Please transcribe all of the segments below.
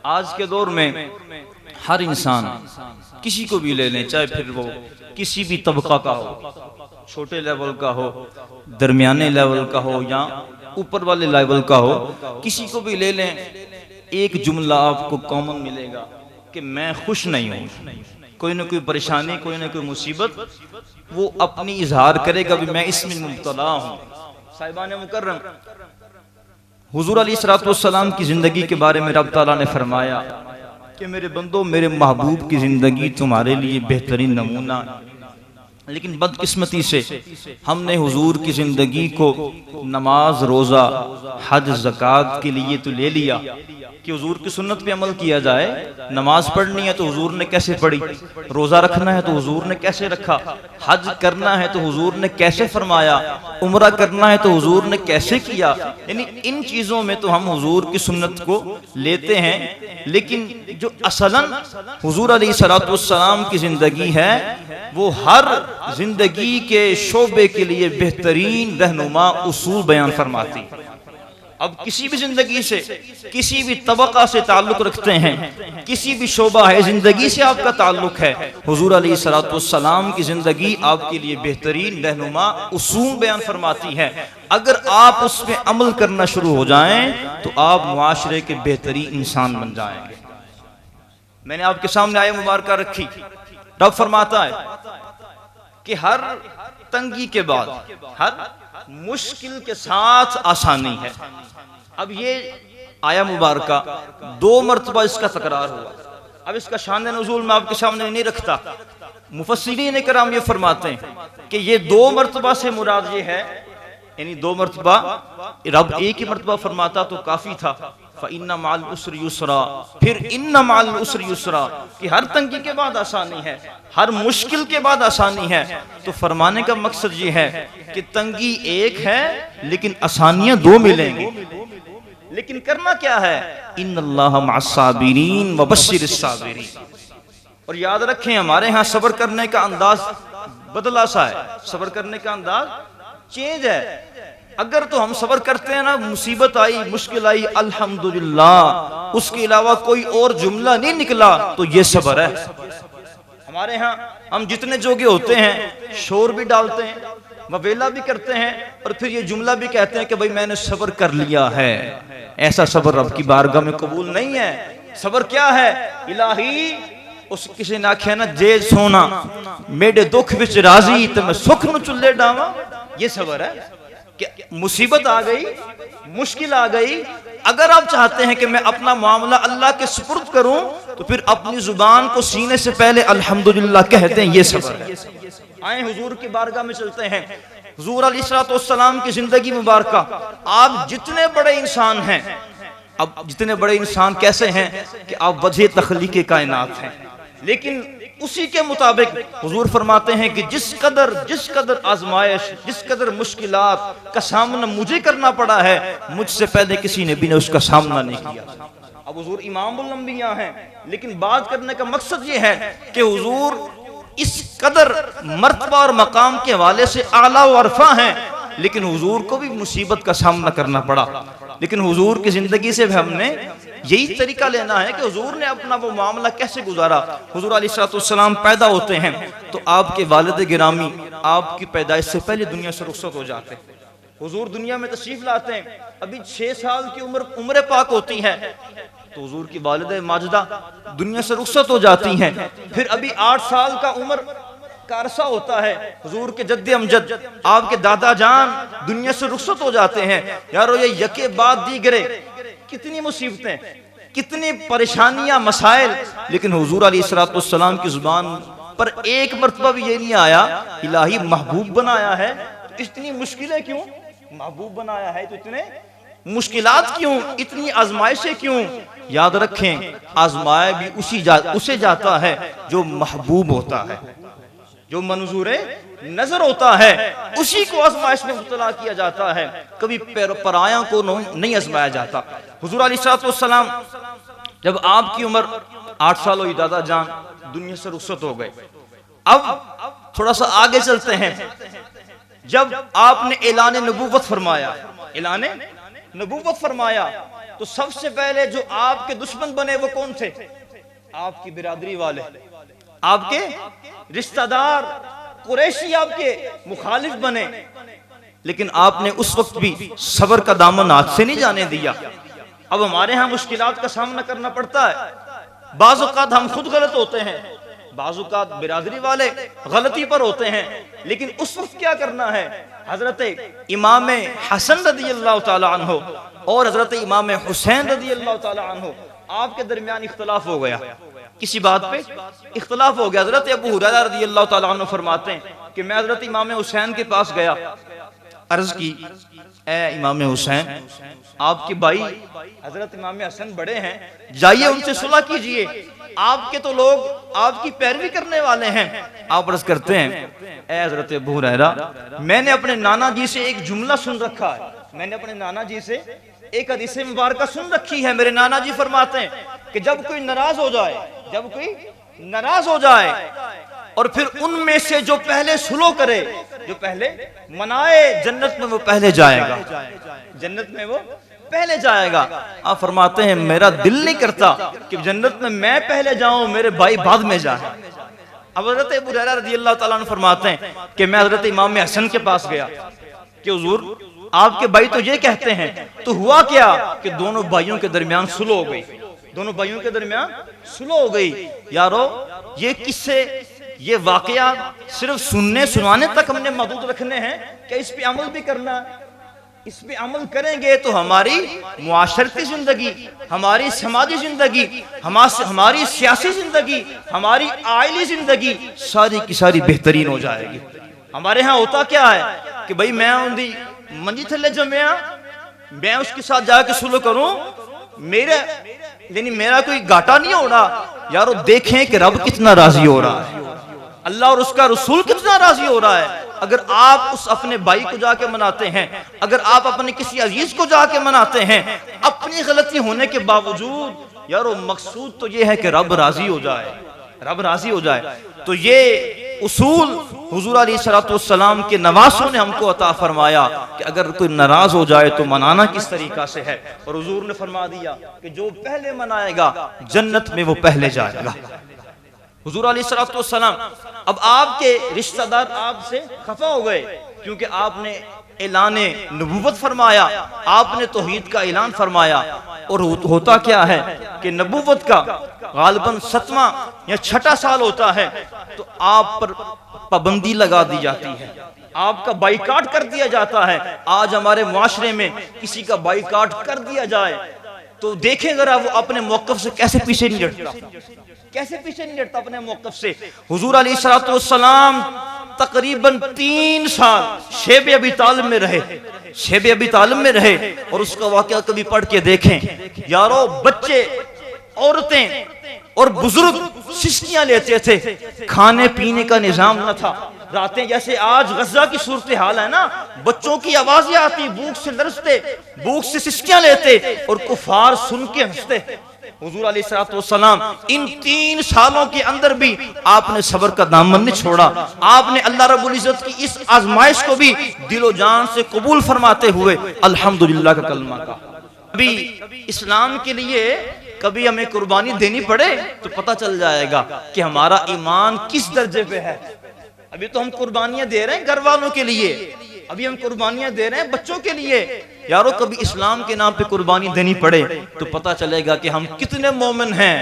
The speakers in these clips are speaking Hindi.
आज के दौर में हर इंसान, किसी को भी ले लें, चाहे फिर वो किसी भी तबका का हो, छोटे लेवल का हो, दरमियाने लेवल का हो या ऊपर वाले लेवल का हो, किसी को भी ले लें, एक जुमला आपको कॉमन मिलेगा कि मैं खुश नहीं हूँ। कोई ना कोई परेशानी, कोई ना कोई मुसीबत वो अपनी इजहार करेगा भी मैं इसमें मुब्तला हूँ। साहिबान मुकर्रम, हुजूर अलैहिस्सलातु वस्सलाम की जिंदगी के बारे में रब ताला ने फरमाया कि मेरे बंदो, मेरे महबूब की जिंदगी तुम्हारे लिए बेहतरीन नमूना। लेकिन बदकिस्मती से हमने हुजूर की जिंदगी को नमाज, रोजा, हज, ज़कात के लिए तो ले लिया कि हुजूर की सुन्नत पे अमल किया जाए। नमाज पढ़नी है तो हुजूर ने कैसे पढ़ी, रोजा रखना है तो हुजूर ने कैसे रखा, हज करना है तो हुजूर ने कैसे फरमाया, उम्रा करना है तो हुजूर ने कैसे किया। यानी इन चीजों में तो हम हुजूर की सुन्नत को लेते हैं, लेकिन जो असलन हुजूर अलैहिस्सलातु वस्सलाम की जिंदगी है वो हर जिंदगी के शोबे के लिए बेहतरीन रहनुमा उसूल बयान फरमाती। अब किसी भी जिंदगी से, किसी भी तबका से ताल्लुक रखते हैं, किसी भी शोबा है जिंदगी से आपका ताल्लुक है, हुजूर अलैहिस्सलातु वस्सलाम की जिंदगी आपके लिए बेहतरीन रहनुमा उसूल बयान फरमाती है। अगर आप उसमें अमल करना शुरू हो जाएं तो आप मुआशरे के बेहतरीन इंसान बन जाएंगे। मैंने आपके सामने आयत मुबारक रखी, रब फरमाता है कि हर तंगी के बाद, हर मुश्किल के साथ आसानी है। अब ये आया मुबारका 2 मरतबा इसका तकरार हुआ। अब इसका शान नुज़ूल मैं आपके सामने नहीं रखता। मुफस्सिरीन किराम ये फरमाते हैं कि ये 2 मरतबा से मुराद ये है, यानी 2 मरतबा, रब एक ही मरतबा फरमाता तो काफी था, फ़इन्ना मअल उसरि युसरा, फिर इन्ना मअल उसरि युसरा, कि हर तंगी के बाद आसानी है, हर मुश्किल के बाद आसानी है। तो फरमाने का मकसद ये है कि तंगी एक है लेकिन आसानियां 2 मिलेंगी। लेकिन करना क्या है, इन्नल्लाह मअस्साबिरीन व बश्शिरिस साबिरीन। और याद रखें, हमारे यहाँ सब्र करने का अंदाज बदला सा है, सब्र करने का अंदाज चेंज है। अगर तो हम सब्र करते हैं ना, मुसीबत आई, मुश्किल आई, अल्हम्दुलिल्लाह, उसके अलावा कोई और जुमला नहीं निकला तो ये सब्र है। हमारे यहाँ हम जितने जोगे होते हैं, शोर भी डालते हैं, ववेला भी करते हैं, और फिर ये जुमला भी कहते हैं कि भाई मैंने सब्र कर लिया है। ऐसा सब्र रब की बारगाह में कबूल नहीं है। सब्र क्या है, इलाही उस किसी ने आख्या ना, जे सोना मेरे दुख विच राजी तो मैं सुख न चुल्ले डावा, ये सब्र है। कि मुसीबत आ गई, मुश्किल आ गई, अगर आप चाहते हैं कि मैं अपना मामला अल्लाह के सुपुर्द करूं तो फिर अपनी जुबान को सीने से पहले अल्हम्दुलिल्लाह कहते हैं, ये सब्र है। आए हुजूर की बारगाह में चलते हैं। हुजूर अलैहिस्सलातु वस्सलाम की जिंदगी मुबारका, आप जितने बड़े इंसान हैं, अब जितने बड़े इंसान कैसे हैं कि आप वजह तख्लीक़ कायनात हैं, लेकिन उसी के मुताबिक हुजूर फरमाते हैं कि जिस कदर आजमाइश, जिस कदर मुश्किलात का सामना मुझे करना पड़ा है, मुझसे पहले किसी ने भी उसका सामना नहीं किया। अब हुजूर इमामुल अंबिया हैं, लेकिन बात करने का मकसद ये है कि हुजूर इस कदर मर्तबा और मकाम के हवाले से आला व अरफा हैं, लेकिन हुजूर को भी मुसीबत का सामना करना पड़ा। लेकिन हुजूर की जिंदगी से हमने यही तरीका लेना है कि हुजूर ने अपना वो मामला कैसे गुजारा। हुजूर अलैहिस्सलातु वस्सलाम पैदा होते हैं तो आपके वालिद गिरामी आपकी पैदाइश से पहले दुनिया से रुखसत हो जाते हैं। हुजूर दुनिया में तशरीफ लाते हैं, अभी 6 साल की उम्र पाक होती है तो हुजूर की वालिदा माजिदा दुनिया से रुखसत हो जाती हैं। फिर अभी 8 साल का उम्र का अरसा होता है, हुजूर के जद्दे अमजद आपके दादा जान दुनिया से रुखसत हो जाते हैं। यारो ये यके बाद दीगरे कितनी मुसीबतें, कितनी परेशानियां, मसाइल, लेकिन हुजूर अलैहिस्सलातु वस्सलाम की जुबान पर एक मर्तबा भी ये नहीं आया इलाही महबूब बनाया है तो इतनी मुश्किलें क्यों, महबूब बनाया है तो इतने मुश्किलात क्यों, इतनी आजमाइशें क्यों। याद रखें, आजमाया भी उसे जाता है जो महबूब होता है, जो मंजूरे नजर होता है, उसी को आजमाइश में मुब्तला किया जाता है, कभी पराया को नहीं आजमाया जाता। हुजूर अलैहिस्सलातु वस्सलाम जब आपकी उम्र 8 साल हुई, दादा जान दुनिया से रुखसत हो गए। अब थोड़ा सा आगे चलते हैं, जब आपने ऐलान नबूवत फरमाया, ऐलान नबूवत फरमाया तो सबसे पहले जो आपके दुश्मन बने वो कौन थे? आपकी बिरादरी वाले, आपके रिश्तेदार, कुरैशी आपके मुखालिफ बने। लेकिन आपने उस वक्त भी सब्र का दामन हाथ से नहीं जाने दिया। अब हमारे यहाँ मुश्किलात का सामना करना पड़ता है, बाज़ औक़ात हम खुद गलत होते हैं, बाज़ औक़ात बिरादरी वाले गलती पर होते हैं, लेकिन उस वक्त क्या करना है? हजरत इमाम हसन रज़ी अल्लाह ताला अन्हु और हजरत इमाम हुसैन रज़ी अल्लाह ताला अन्हु आपके दरमियान इख्तलाफ हो गया, किसी बात पे इख्तलाफ हो गया। हजरत अबू हुरैरा रज़ी अल्लाह ताला अन्हु फरमाते हैं कि मैं हजरत इमाम हुसैन के पास गया, अर्ज की, ए इमाम हुसैन, आपके भाई हजरत इमाम हसन बड़े हैं, जाइए उनसे सुलह कीजिए, आपके तो लोग आपकी पैरवी करने वाले हैं। आप अर्ज करते हैं, ए हजरत अबू हुरैरा, मैंने अपने नाना जी से एक जुमला सुन रखा है, मैंने अपने नाना जी से एक हदीस मुबारका सुन रखी है। मेरे नाना जी फरमाते हैं कि जब कोई नाराज हो जाए, जब कोई नाराज हो जाए और फिर उनमें से जो पहले सुलह करे, जो पहले मनाए, जन्नत में वो पहले जाएगा, जन्नत में वो पहले जाएगा। आप फरमाते हैं मेरा दिल नहीं करता कि जन्नत में मैं पहले जाऊं, मेरे भाई बाद में जाए। अब हजरत अबू हुरैरा रज़ी अल्लाह ताला अन्हु फरमाते हैं कि मैं हजरत इमाम हसन के पास गया कि हुजूर आपके भाई तो ये कहते हैं, तो हुआ क्या कि दोनों भाइयों के दरमियान सुलह हो गई, दोनों भाइयों के दरमियान सुलह हो गई। यारो ये किस्से, ये वाकया सिर्फ सुनने सुनाने तक हमने महदूद रखने हैं कि इस पे अमल भी करना? इस पे अमल करेंगे तो हमारी मुआशरती जिंदगी, हमारी समाजी जिंदगी, हमारी सियासी जिंदगी, हमारी आइली जिंदगी सारी की सारी बेहतरीन हो जाएगी। हमारे यहाँ होता क्या है कि भाई मैं उनकी मंजी थले जमया, मैं उसके साथ जाके सुलह करूं, मेरा कोई घाटा नहीं हो रहा। यारो देखें कि रब कितना राजी हो रहा है, अल्लाह और उसका रसूल कितना राजी हो रहा है। अगर आप उस अपने भाई को जाके मनाते हैं, अगर आप अपने किसी अजीज को जाके मनाते हैं अपनी गलती होने के बावजूद, यारो मकसूद तो ये है कि रब राजी हो जाए, रब राजी हो जाए। तो ये उसूल हुजूर अलैहिस्सलातु वस्सलाम के नवासों ने हमको अता फरमाया कि अगर कोई नाराज हो जाए तो मनाना किस तरीका से है। और हुजूर ने फरमा दिया कि जो पहले मनाएगा जन्नत में वो पहले जाएगा। हुजूर अलैहिस्सलातु वस्सलाम, अब आपके रिश्तेदार आपसे खफा हो गए क्योंकि आपने ऐलान नबूवत फरमाया, आपने तौहीद का ऐलान फरमाया। और होता क्या है कि नबूवत का गालिबन 7वां या 6ठा साल होता है तो आप पर पाबंदी लगा दी जाती है, आपका बाइकाट कर दिया जाता है। आज हमारे मुआशरे में किसी का बाइकाट कर दिया जाए तो देखें जरा वो अपने मौक़िफ़ से कैसे पीछे नहीं हटता, कैसे पीछे नहीं हटता अपने मौक़िफ़ से। हुजूर अलैहिस्सलातु वस्सलाम तकरीबन 3 साल शेब अबी तालिब में रहे, शेब अबी तालिब में रहे। और उसका वाक़या कभी पढ़ के देखें यारो, बच्चे, औरतें और बुजुर्ग सिस्कियां लेते थे, खाने पीने का निजाम न था। रातें जैसे आज गजा की सूरत हाल है ना, बच्चों की आवाजें आती, भूख से लरसते, भूख से सिस्कियां लेते और कुफार सुन के हंसते। हुजूर अलैहिस्सलातु वस्सलाम इन 3 सालों के अंदर भी आपने सब्र का दामन नहीं छोड़ा। आपने अल्लाह रब्बुल इज्जत की इस आजमाइश को भी दिलो जान से कबूल फरमाते हुए अल्हम्दुलिल्लाह का कलमा का। अभी इस्लाम के लिए कभी हमें कुर्बानी देनी पड़े तो पता चल जाएगा कि हमारा ईमान किस दर्जे पे है। अभी तो हम कुर्बानियां दे रहे हैं घर वालों के लिए, अभी हम कुर्बानियां दे रहे हैं बच्चों के लिए। यारो कभी इस्लाम के नाम पे कुर्बानी देनी पड़े तो पता चलेगा कि हम कितने मोमिन हैं।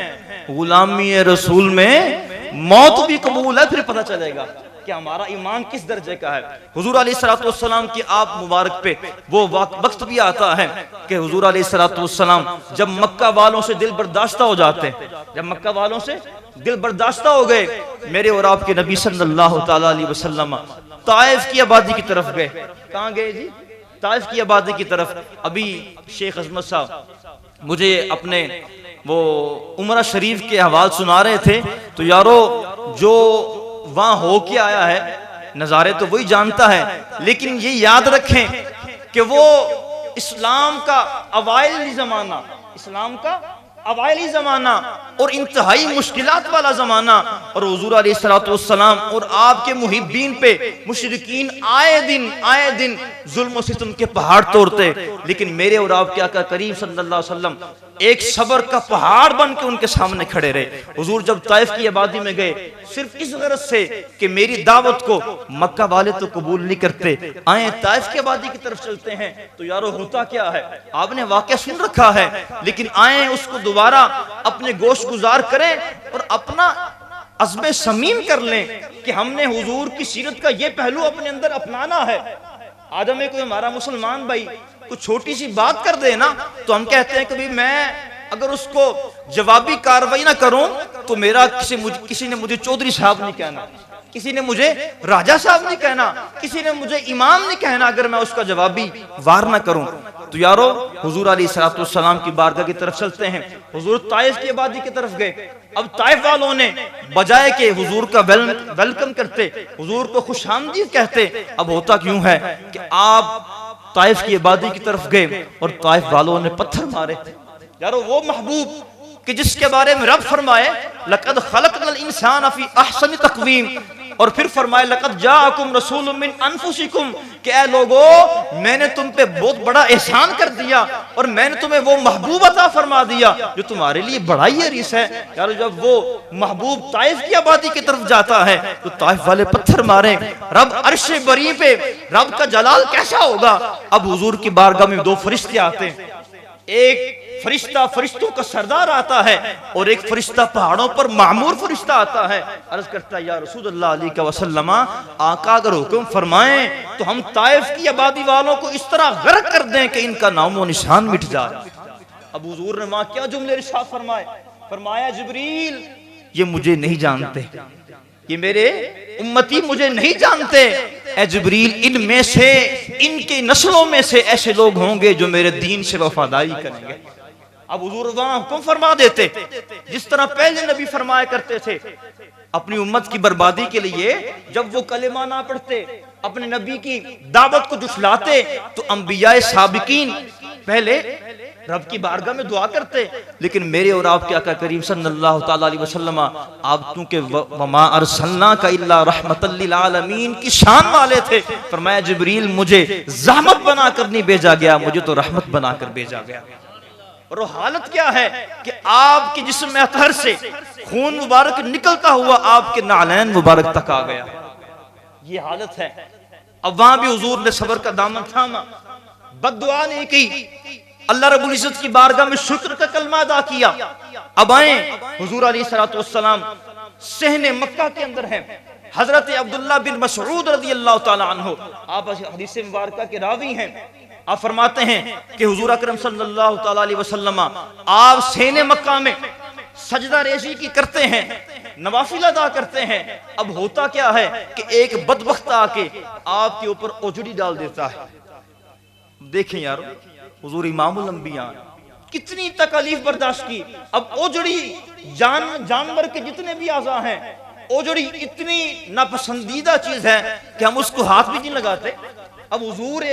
गुलामी रसूल में मौत भी कबूल है, फिर पता चलेगा कि हमारा ईमान किस दर्जे का है। हुजूर अलैहिस्सलातु वस्सलाम की आप मुबारक पे वो वक्त भी आता है कि हुजूर अलैहिस्सलातु वस्सलाम जब मक्का वालों से दिल बर्दाश्ता हो जाते, जब मक्का वालों से दिल बर्दाश्ता हो गए, मेरे और आपके नबी सल्लल्लाहु तआला अलैहि वसल्लम ताइफ की आबादी की तरफ गए। कहाँ गए जी? ताइफ की आबादी की तरफ। अभी शेख अजमत साहब मुझे अपने वो उमरा शरीफ के हवाल सुना रहे थे, तो यारो जो वहां हो के आया है नजारे तो वही जानता है, लेकिन ये याद रखें कि वो इस्लाम का अवाइल जमाना, इस्लाम का अवाइली जमाना और इंतहाई मुश्किलात वाला जमाना, और हुजूर अलैहिस्सलाम और आपके मुहिब्बीन पे मुशरिकीन आए दिन जुल्म सितम के पहाड़ तोड़ते, लेकिन मेरे और आपके आका करीम सल्लल्लाहु अलैहि वसल्लम एक सबर का पहाड़ बन के उनके सामने खड़े रहे। हुजूर जब ताइफ की आबादी में गए, सिर्फ इस गरज से कि मेरी दावत को मक्का वाले तो कबूल नहीं करते, आए ताइफ की आबादी की तरफ चलते हैं, तो यारो होता क्या है, आपने वाकया सुन रखा है, लेकिन आए उसको दोबारा अपने गोश गुजार करें और अपना अज़्म समीम कर लें कि हमने हुजूर की सीरत का ये पहलू अपने अंदर अपनाना है। आज हमें कोई हमारा मुसलमान भाई कुछ छोटी सी बात कर दे ना, तो हम कहते हैं कि भाई मैं अगर उसको जवाबी कार्रवाई ना करूं तो मेरा किसी ने मुझे चौधरी साहब नहीं कहना, किसी ने मुझे राजा साहब नहीं कहना, किसी ने मुझे इमाम नहीं कहना अगर मैं उसका जवाबी वार ना करूं। तो यारो हुजूर अलैहिस्सलाम की बारगाह की तरफ चलते हैं। हुजूर ताइफ की आबादी की तरफ गए। अब ताइफ वालों ने बजाय के हुजूर का वेलकम करते, हुजूर को खुशामदीद कहते, अब होता क्यों है कि आप ताइफ की आबादी की तरफ गए और ताइफ वालों ने पत्थर मारे। यारो वो महबूब कि जिसके बारे में रब फरमाए लक़द खलक़नल इंसान फी अहसनि तक़वीम, और फिर फरमाए लक़द जाअकुम रसूलुम मिन अनफुसिकुम, कि ऐ लोगों मैंने तुम पे बहुत बड़ा एहसान कर दिया और मैंने तुम्हें वो महबूब अता फरमा दिया जो तुम्हारे लिए बड़ा ही हरीस है। यार जब वो महबूब ताइफ की आबादी की तरफ जाता है तो ताइफ वाले पत्थर मारे। रब अर्श बरी पे रब का जलाल कैसा होगा। अब हुजूर की बारगाह में दो फरिश्ते आते हैं, एक फरिश्ता फरिश्तों का सरदार आता है और एक फरिश्ता पहाड़ों पर मामूर फरिश्ता आता है। अर्ज करता है या रसूलुल्लाह अलैहि वसल्लम, आका अगर हुक्म फरमाएं तो हम ताइफ की आबादी वालों को इस तरह गर्क कर दें कि इनका नामो निशान मिट जाए। अब हुजूर ने वहां क्या जुमले इरशाद फरमाए, फरमाया जिब्रील ये मुझे नहीं जानते, ये मेरे उम्मती मुझे नहीं जानते, ऐ जिब्रील इनमें से इनके नस्लों में से ऐसे लोग होंगे जो मेरे दीन से वफादारी करेंगे। अब हुजूर वहां हुक्म फरमा देते जिस तरह पहले नबी फरमाया करते थे अपनी उम्मत की बर्बादी के लिए, जब वो कलेमा ना पढ़ते अपने नबी की दावत को जुठलाते तो अंबियाए साबिकीन पहले रब की बारगाह में दुआ करते, लेकिन मेरे और आपके आका करीम सल्लल्लाहु ताला अलैहि वसल्लम आप चूंकि वमा अरसलना का इल्ला रहमतल लिल आलमीन की शान वाले थे, फरमाया जिब्रील मुझे ज़हमत बनाकर नहीं भेजा गया, मुझे तो रहमत बनाकर भेजा गया। और वो हालत क्या है कि आपके जिस्म में अतहर से खून मुबारक निकलता हुआ आपके नालैन मुबारक तक आ गया, ये हालत है। अब वहां भी हुजूर ने सब्र का दामन थामा, बद्दुआ नहीं की, अल्लाह रब्बुल इज्जत की बारगाह में शुक्र का कलमा अदा किया। अब आए हुजूर अलैहिस्सलातु वस्सलाम सहने मक्का के अंदर हैं। हजरत अब्दुल्लाह बिन मसऊद रज़ियल्लाहु ताला अन्हु आप हदीस मुबारक के रावी हैं। आप फरमाते हैं कि हुजूर अकरम सल्लल्लाहु ताला अलैहि वसल्लम आप सहने मक्का में सजदा रेशी की करते हैं, नवाफिल अदा करते हैं। अब होता क्या है कि एक बदबख्त आके आपके ऊपर ओजड़ी डाल देता है। देखें यार हुजूर इमामुल अंबिया कितनी तकलीफ बर्दाश्त की। अब ओजड़ी जानवर के जितने भी आज़ा हैं, ओजड़ी इतनी नापसंदीदा चीज है कि हम उसको हाथ भी नहीं लगाते। अब हुजूर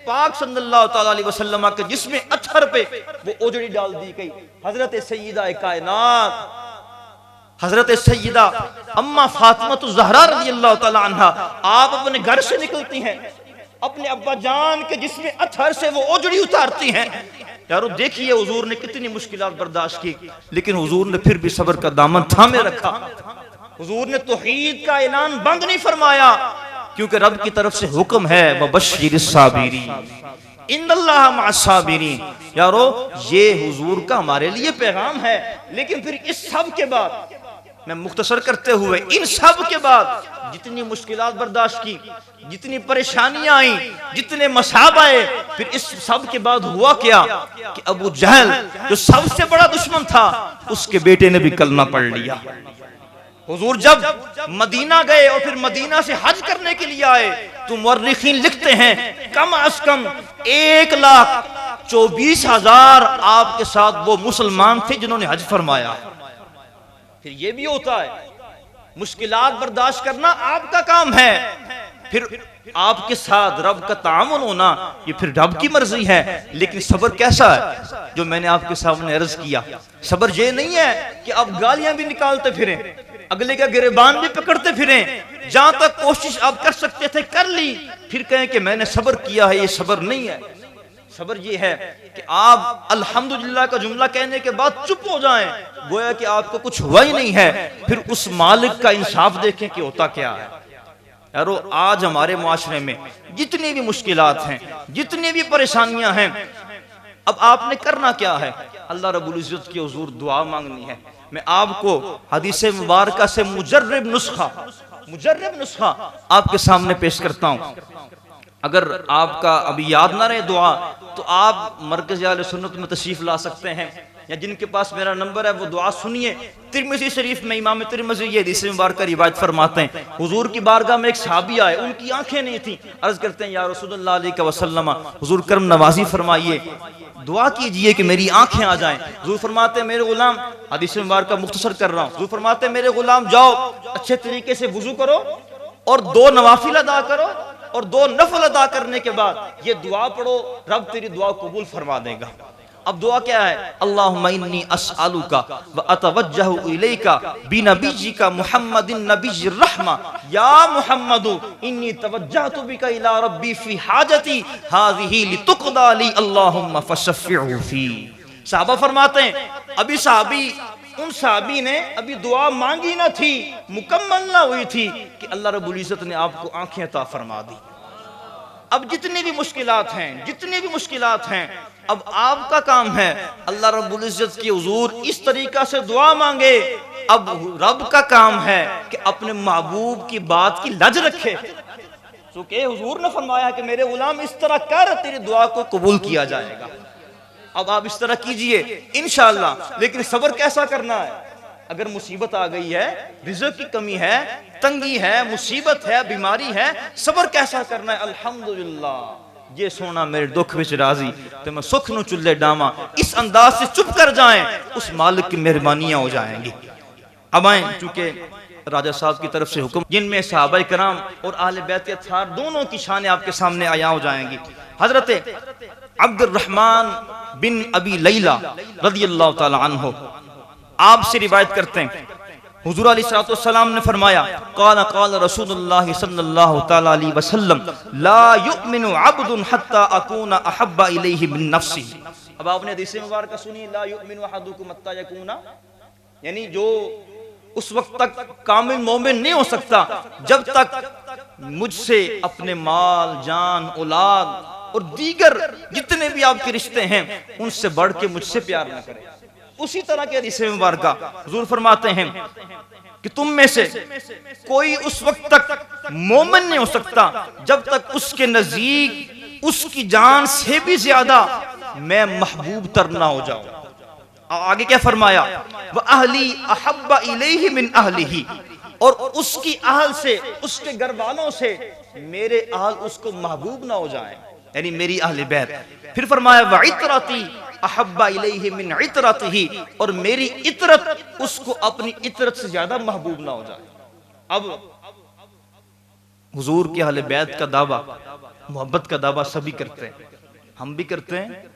पाक सल्लल्लाहु ताला अलैहि वसल्लम के जिस्म अत्हर पे वो ओजड़ी डाल दी गई। हजरत सय्यदा कायनात हजरत सय्यदा अम्मा फातिमा ज़हरा रज़ियल्लाहु ताला अन्हा आप अपने घर से निकलती हैं, अपने अब्बा जान के जिस्म अत्हर से वो ओजड़ी उतारती हैं। यारो देखिए हुजूर ने कितनी मुश्किलात बर्दाश्त की, लेकिन हुजूर ने फिर भी सब्र का दामन थामे रखा। हुजूर ने तौहीद का ऐलान बंद नहीं फरमाया, क्योंकि रब की तरफ से हुक्म है वबश्शिरिस साबिरीन इन्नल्लाह मअस साबिरीन। यारो ये हुजूर का हमारे लिए पैगाम है। लेकिन फिर इस सब के बाद मैं मुख्तसर करते हुए इन सब के बाद जितनी मुश्किलात बर्दाश्त की, जितनी परेशानियां आई, जितने मसाब आए, फिर इस सब के बाद हुआ क्या कि अबू जहल जो सबसे बड़ा दुश्मन था उसके बेटे ने भी कलमा पढ़ लिया। हुजूर जब मदीना गए और फिर मदीना से हज करने के लिए आए तो मुअर्रिखीन लिखते हैं कम अज कम 1,24,000 आपके साथ वो मुसलमान थे जिन्होंने हज फरमाया। फिर ये भी होता है मुश्किलात बर्दाश्त करना आपका काम है, फिर आपके साथ रब का तामुन होना, ये फिर रब की मर्जी है। लेकिन सब्र कैसा है, जो मैंने आपके सामने अर्ज किया, सब्र ये नहीं है कि आप गालियां भी निकालते फिरें, अगले का गिरबान भी पकड़ते फिरें, जहां तक कोशिश आप कर सकते थे कर ली, फिर कहें कि मैंने सब्र किया है। ये सब्र नहीं है। सब्र ये है कि आप अल्हम्दुलिल्लाह का जुमला कहने के बाद चुप हो जाएं, गोया कि आपको कुछ हुआ ही नहीं है। फिर उस मालिक का इंसाफ देखें कि होता क्या है। यारो, आज हमारे मुआशरे में जितनी भी मुश्किलात हैं, जितनी भी परेशानियां हैं, अब आपने करना क्या है, अल्लाह रब्बुल इज्जत की हुजूर दुआ मांगनी है। मैं आपको हदीस मुबारका से मुजर्रब नुस्खा आपके सामने पेश करता हूं। अगर आपका अभी याद ना रहे दुआ, तो आप मरकज़ अहले सुन्नत में तशरीफ ला सकते हैं, या जिनके पास मेरा नंबर है वो दुआ सुनिए। तिरमिज़ी शरीफ में इमाम तिरमिज़ी ये हदीस मुबारक रिवायत फरमाते हैं, हुजूर की बारगाह में एक सहाबी आए, उनकी आंखें नहीं थी। अर्ज करते हैं, या रसूलुल्लाह अलैहि वसल्लम, हुजूर करम नवाजी फरमाइए, दुआ कीजिए कि मेरी आंखें आ जाएं। हुजूर फरमाते हैं, मेरे गुलाम, हदीस मुबारक मुख्तसर कर रहा हूँ, हुजूर फरमाते हैं, मेरे गुलाम जाओ अच्छे तरीके से वुजू करो और 2 नवाफिल अदा करो, और 2 नफल अदा करने के बाद ये दुआ पढ़ो, रब तेरी दुआ कबूल फरमा देगा। अब दुआ क्या है, अल्लाहुम्मा इन्नी अस्अलुका व अतवज्जहु इलैका बिनबिय्यिका मुहम्मदिन नबिय्यिर रहमा, या मुहम्मदु इन्नी तवज्जहतु बिका इला रब्बी फी हाजती हाज़िही लितुक़दा ली अल्लाहुम्मा फशफ़िअहु फी। सहाबा फरमाते हैं, अभी उन सहाबी ने अभी दुआ मांगी ना थी, मुकम्मल ना हुई थी कि अल्लाह रब्बुल इज्जत ने आपको आंखें अता फरमा दी। अब जितनी भी मुश्किलात हैं, अब आपका काम है अल्लाह रब्बुल इज्जत की हुजूर इस तरीका से दुआ मांगे। अब रब का काम है कि अपने महबूब की बात की लज रखे। चूंकि हुजूर ने फरमाया कि मेरे गुलाम इस तरह कर, तेरी दुआ को कबूल किया जाएगा। अब आप इस तरह कीजिए इंशाअल्लाह। लेकिन सब्र कैसा करना है, अगर मुसीबत आ गई है, रिज़्क़ की कमी है, तंगी है, मुसीबत है, बीमारी है, सब्र कैसा करना है। अल्हम्दुलिल्लाह ये सोना मेरे दुख विच राजी, तो मैं सुख नु चुल्ले डामा, इस अंदाज से चुप कर जाएं, उस मालिक की मेहरबानियां हो जाएंगी। अब आए, चूंकि राजा साहब की तरफ से हुक्म, जिनमें सहाबा किराम और अहले बैत अत्हार दोनों की शानें आपके सामने आया हो जाएंगी। हजरत अब्दुर्रहमान बिन अबी लैला रज़ियल्लाहु ताला अन्हु आपसे रिवायत करते हैं, हुजूर अलैहिस्सलातु वस्सलाम ने फरमाया, क़ाला क़ाला रसूलुल्लाह सल्लल्लाहु ताला अलैहि वसल्लम, ला युमिनु अब्दुन हत्ता अकूना अहब्बा इलैहि मिन नफ्सिही। अब आपने हदीस मुबारक सुनी, ला युमिनु अहदुकुम हत्ता यकूना, यानी जो उस वक्त तक कामिल मोमिन नहीं हो सकता जब तक मुझसे अपने माल, जान, औलाद और दीगर जितने भी आपके रिश्ते हैं उनसे बढ़ के मुझसे प्यार न करें। उसी तरह के हदीस मुबारक हुजूर फरमाते हैं कि तुम में से कोई उस वक्त तक मोमिन नहीं हो सकता जब तक उसके नजदीक उसकी जान से भी ज्यादा मैं महबूब तर ना हो जाऊं। आगे क्या फरमाया, व अहली अहब्बा इलैहि मिन अहलिही, और उसकी अहल से, उसके घर वालों से मेरे अहल उसको महबूब ना हो जाए, यानी मेरी अहले बैत। फिर फरमाया, व इतरती अहब्बा इलैहि मिन इतरतिही, और मेरी इतरत उसको अपनी इतरत से ज्यादा महबूब ना हो जाए। अब हुजूर के अहले बैत का दावा, मोहब्बत का दावा सभी करते हैं, हम भी करते हैं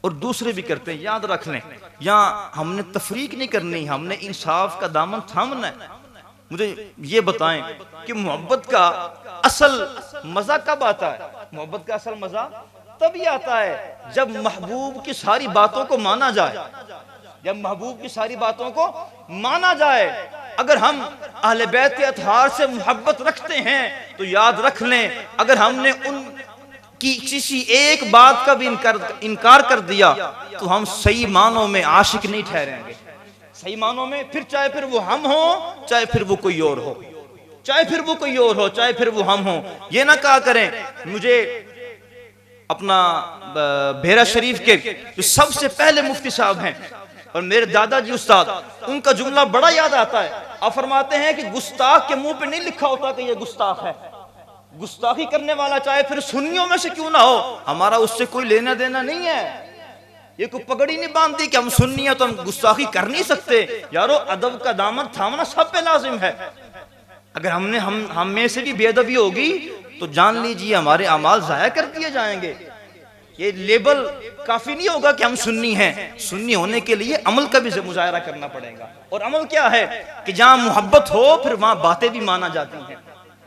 और दूसरे भी करते हैं। याद रख लें, यहाँ हमने तफरीक नहीं करनी, हमने इंसाफ का दामन थामना है। मुझे ये बताएं कि मोहब्बत का असल मजा कब आता है? मोहब्बत का असल मजा तभी आता है जब महबूब की सारी बातों को माना जाए, जब महबूब की सारी बातों को माना जाए। अगर हम अहले बैत अतहार से मोहब्बत रखते हैं तो याद रख लें, अगर हमने उन कि किसी एक बात का भी इनकार कर दिया तो हम सही मानों में आशिक नहीं ठहरेंगे। सही मानों में चाहे फिर वो हम हो, चाहे फिर वो कोई और हो, चाहे फिर वो कोई और हो, चाहे फिर वो हम हो। ये ना कहा करें, मुझे अपना भेरा शरीफ के जो सबसे पहले मुफ्ती साहब हैं और मेरे दादाजी उस्ताद, उनका जुमला बड़ा याद आता है। आप फरमाते हैं कि गुस्ताख के मुंह पे नहीं लिखा होता कि ये गुस्ताख है। गुस्ताखी करने वाला चाहे फिर सुन्नियों में से क्यों ना हो, हमारा उससे कोई लेना देना नहीं है। ये कोई पगड़ी नहीं बांधती कि हम सुन्नी है तो हम गुस्ताखी कर नहीं सकते। यारो, अदब का दामन थामना सब पे लाजिम है। अगर हम में से भी बेअदबी होगी तो जान लीजिए हमारे अमाल ज़ाया कर दिए जाएंगे। ये लेबल काफी नहीं होगा कि हम सुन्नी हैं। सुन्नी होने के लिए अमल का भी मुजाहरा करना पड़ेगा। और अमल क्या है कि जहां मोहब्बत हो फिर वहां बातें भी माना जाती हैं।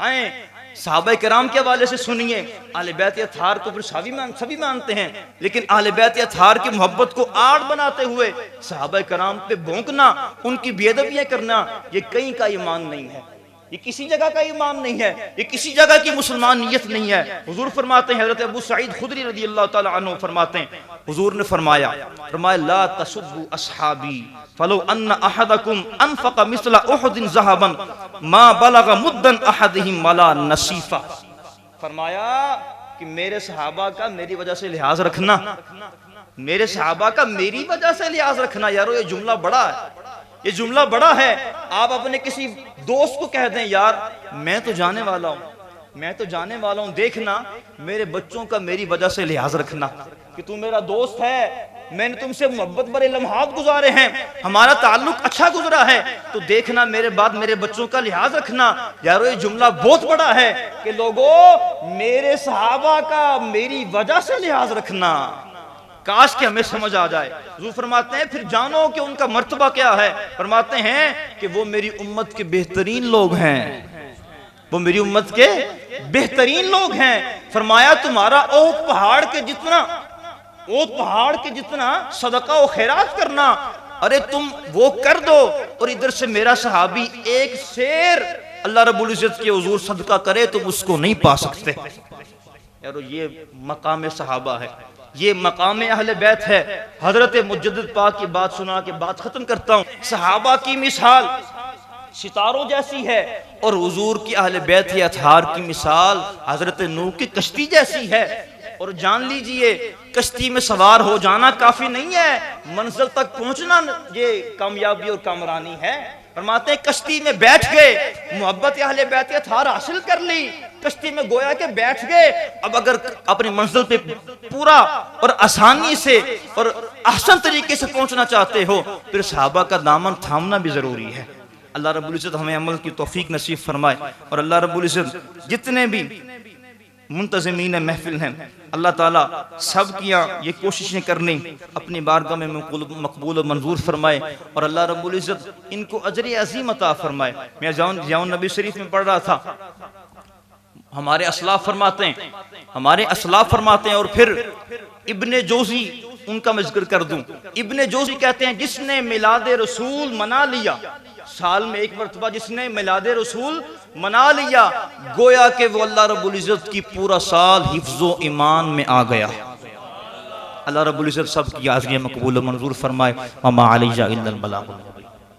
आए सहाबा किराम के हवाले से सुनिए, अहले बैत अत्हार को फिर सभी मानते हैं, लेकिन अहले बैत अत्हार की मोहब्बत को आड़ बनाते हुए सहाबा किराम पे भौंकना, उनकी बेअदबियां करना, ये कहीं का ईमान नहीं है। ये किसी जगह का ईमान नहीं है, ये किसी जगह की मुसलमानियत नहीं है। हुजूर फरमाते हैं, हज़रत अबू सईद खुदरी रज़ियल्लाहु तआला अन्हु फरमाते हैं, हुजूर ने फरमाया ला तसुब्बु अस्हाबी फलो अन्न अहदकुम अनफक़ मिस्ला उहुदिन ज़हबन मा बलग मुद्दन अहदिहिम वला नसीफा। फरमाया कि मेरे सहाबा का मेरी वजह से लिहाज रखना, मेरे सहाबा का मेरी वजह से लिहाज रखना। यारो ये जुमला बड़ा है, ये जुमला बड़ा है। आप अपने किसी दोस्त को कह दें, यार मैं तो जाने वाला हूं, मैं तो जाने वाला हूं, देखना मेरे बच्चों का मेरी वजह से लिहाज रखना कि तू मेरा दोस्त है, मैंने तुमसे मोहब्बत भरे लम्हात गुजारे हैं, हमारा ताल्लुक अच्छा गुजरा है, तो देखना मेरे बाद मेरे बच्चों का लिहाज रखना। यारो ये जुमला बहुत बड़ा है कि लोगों मेरे सहाबा का मेरी वजह से लिहाज रखना। काश कि हमें समझ आ जाए। हुजूर फरमाते हैं फिर जानो कि उनका मर्तबा क्या है। फरमाते हैं कि वो मेरी उम्मत के बेहतरीन लोग हैं, वो मेरी उम्मत के बेहतरीन लोग हैं। फरमाया तुम्हारा ओह पहाड़ के जितना सदका और खैरात करना, अरे तुम वो कर दो, और इधर से मेरा सहाबी एक शेर अल्लाह रब्बुल इज्जत के हुजूर सदका करे तुम उसको नहीं पा सकते। यारो ये मकाम सहाबा है, ये मकाम अहले बैत है। हजरत मुजद्दिद पाक की बात सुना के बात खत्म करता हूँ। सहाबा की मिसाल सितारों जैसी है और हुजूर की अहले बैत अत्हार की मिसाल हजरत नूह की कश्ती जैसी है। और जान लीजिए कश्ती में सवार हो जाना काफी नहीं है, मंजिल तक पहुंचना ये कामयाबी और कामरानी है। फरमाते हैं कश्ती में बैठ गए, मोहब्बत अहले बैत अत्हार हासिल कर ली, कश्ती में गोया के बैठ गए। अब अगर अपनी मंजिल पे पूरा और आसानी से और आसान तरीके से पहुंचना चाहते हो फिर सहाबा का दामन थामना भी जरूरी है। अल्लाह रब्बुल इज्जत हमें अमल की तौफीक नसीब फरमाए। और अल्लाह रब्बुल इज्जत जितने भी मुंतज़िमीन महफिल हैं, अल्लाह ताला सब किया ये कोशिशें करनी अपनी बारगाह में मकबूल और मंजूर फरमाए। और अल्लाह रब्बुल इज्जत इनको अजर अज़ीम अता फरमाए। मैं ज़ियाउन नबी शरीफ में पढ़ रहा था, हमारे असलाफ फरमाते हैं और फिर इब्ने जोजी उनका मैं जिक्र कर दूं। इब्ने जोजी कहते हैं जिसने मिलादे रसूल मना लिया, साल में एक मरतबा जिसने मिलादे रसूल मना लिया, गोया के वो अल्लाह रब्बुल इज्जत की पूरा साल हिफ्ज़ो ईमान में आ गया। अल्लाह रब्बुल इज्जत सब की आज़ियाँ मकबूल मंजूर फरमाए। वमा अलैना इल्लल बलाग।